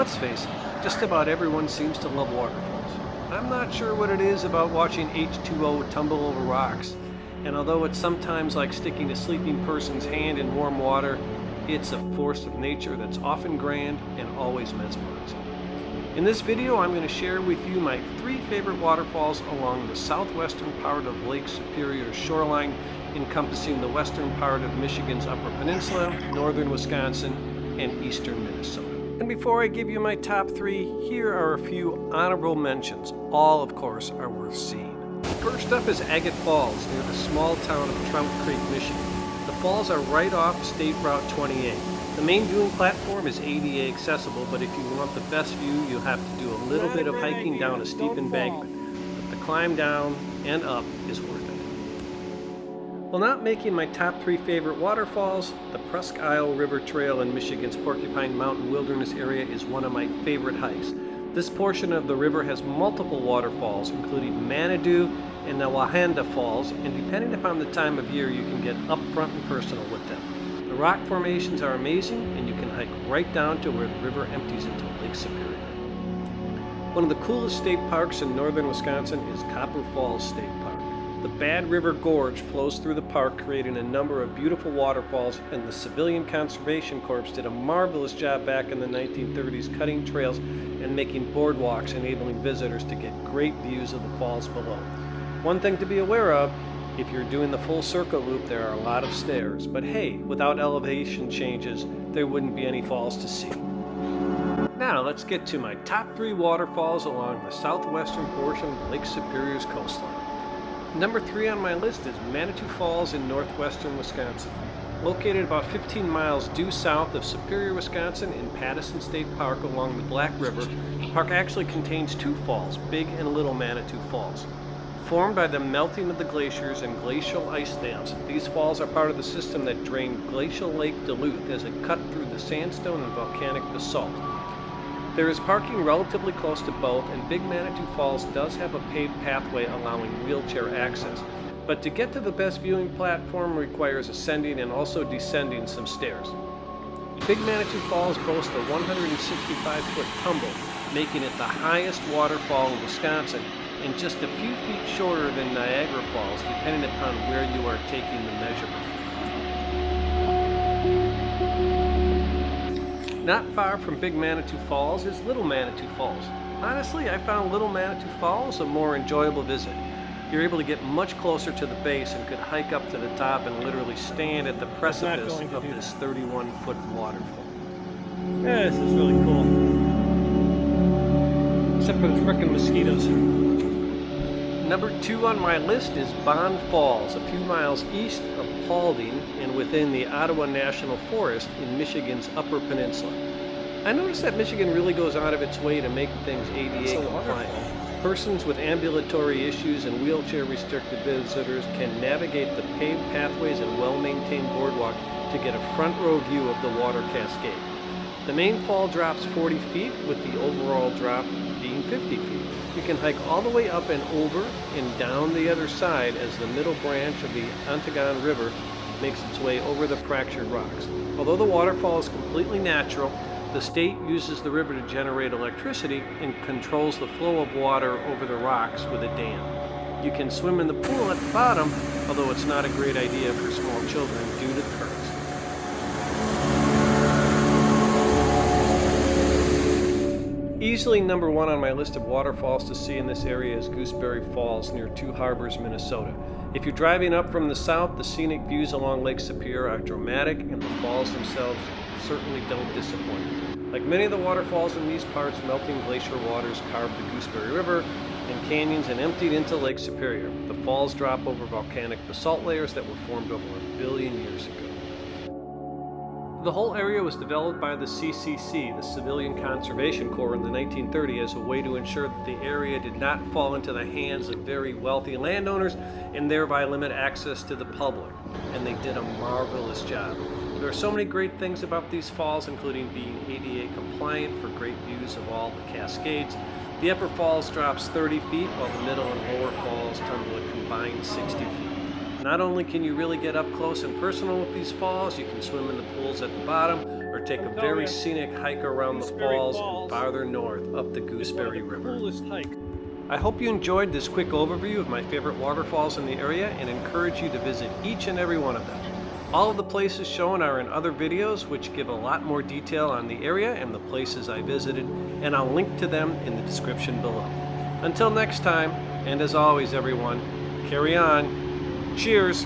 Let's face it, just about everyone seems to love waterfalls. I'm not sure what it is about watching H2O tumble over rocks, and although it's sometimes like sticking a sleeping person's hand in warm water, it's a force of nature that's often grand and always mesmerizing. In this video, I'm going to share with you my 3 favorite waterfalls along the southwestern part of Lake Superior's shoreline, encompassing the western part of Michigan's Upper Peninsula, northern Wisconsin, and eastern Minnesota. And before I give you my top 3, here are a few honorable mentions. All, of course, are worth seeing. First up is Agate Falls, near the small town of Trout Creek, Michigan. The falls are right off State Route 28. The main viewing platform is ADA accessible, but if you want the best view, you'll have to do a little bit of hiking down a steep embankment. But the climb down and up is worth it. While not making my top 3 favorite waterfalls, the Presque River Trail in Michigan's Porcupine Mountain Wilderness area is one of my favorite hikes. This portion of the river has multiple waterfalls, including Manitou and the Waterfalls, and depending upon the time of year, you can get up front and personal with them. The rock formations are amazing, and you can hike right down to where the river empties into Lake Superior. One of the coolest state parks in northern Wisconsin is Copper Falls State Park. The Bad River Gorge flows through the park, creating a number of beautiful waterfalls, and the Civilian Conservation Corps did a marvelous job back in the 1930s cutting trails and making boardwalks, enabling visitors to get great views of the falls below. One thing to be aware of, if you're doing the full circle loop, there are a lot of stairs, but hey, without elevation changes, there wouldn't be any falls to see. Now let's get to my top 3 waterfalls along the southwestern portion of Lake Superior's coastline. Number 3 on my list is Manitou Falls in northwestern Wisconsin. Located about 15 miles due south of Superior, Wisconsin in Pattison State Park along the Black River, the park actually contains 2 falls, Big and Little Manitou Falls. Formed by the melting of the glaciers and glacial ice dams, these falls are part of the system that drained Glacial Lake Duluth as it cut through the sandstone and volcanic basalt. There is parking relatively close to both, and Big Manitou Falls does have a paved pathway allowing wheelchair access, but to get to the best viewing platform requires ascending and also descending some stairs. Big Manitou Falls boasts a 165-foot tumble, making it the highest waterfall in Wisconsin, and just a few feet shorter than Niagara Falls, depending upon where you are taking the measurement. Not far from Big Manitou Falls is Little Manitou Falls. Honestly, I found Little Manitou Falls a more enjoyable visit. You're able to get much closer to the base and could hike up to the top and literally stand at the precipice of this 31-foot waterfall. Yeah, this is really cool. Except for the frickin' mosquitoes. Number 2 on my list is Bond Falls, a few miles east of Paulding and within the Ottawa National Forest in Michigan's Upper Peninsula. I noticed that Michigan really goes out of its way to make things ADA compliant. Persons with ambulatory issues and wheelchair-restricted visitors can navigate the paved pathways and well-maintained boardwalk to get a front-row view of the water cascade. The main fall drops 40 feet, with the overall drop being 50 feet. You can hike all the way up and over and down the other side as the middle branch of the Ontagon River makes its way over the fractured rocks. Although the waterfall is completely natural, the state uses the river to generate electricity and controls the flow of water over the rocks with a dam. You can swim in the pool at the bottom, although it's not a great idea for small children due to the currents. Easily number 1 on my list of waterfalls to see in this area is Goosberry Falls near Two Harbors, Minnesota. If you're driving up from the south, the scenic views along Lake Superior are dramatic, and the falls themselves certainly don't disappoint. Like many of the waterfalls in these parts, melting glacier waters carved the Goosberry River and canyons and emptied into Lake Superior. The falls drop over volcanic basalt layers that were formed over 1 billion years ago. The whole area was developed by the CCC, the Civilian Conservation Corps, in the 1930s as a way to ensure that the area did not fall into the hands of very wealthy landowners and thereby limit access to the public. And they did a marvelous job. There are so many great things about these falls, including being ADA compliant for great views of all the cascades. The upper falls drops 30 feet, while the middle and lower falls tumble a combined 60 feet. Not only can you really get up close and personal with these falls, you can swim in the pools at the bottom or take a very scenic hike around the falls and farther north up the Gooseberry River. Coolest hike. I hope you enjoyed this quick overview of my favorite waterfalls in the area and encourage you to visit each and every one of them. All of the places shown are in other videos which give a lot more detail on the area and the places I visited, and I'll link to them in the description below. Until next time, and as always everyone, carry on. Cheers!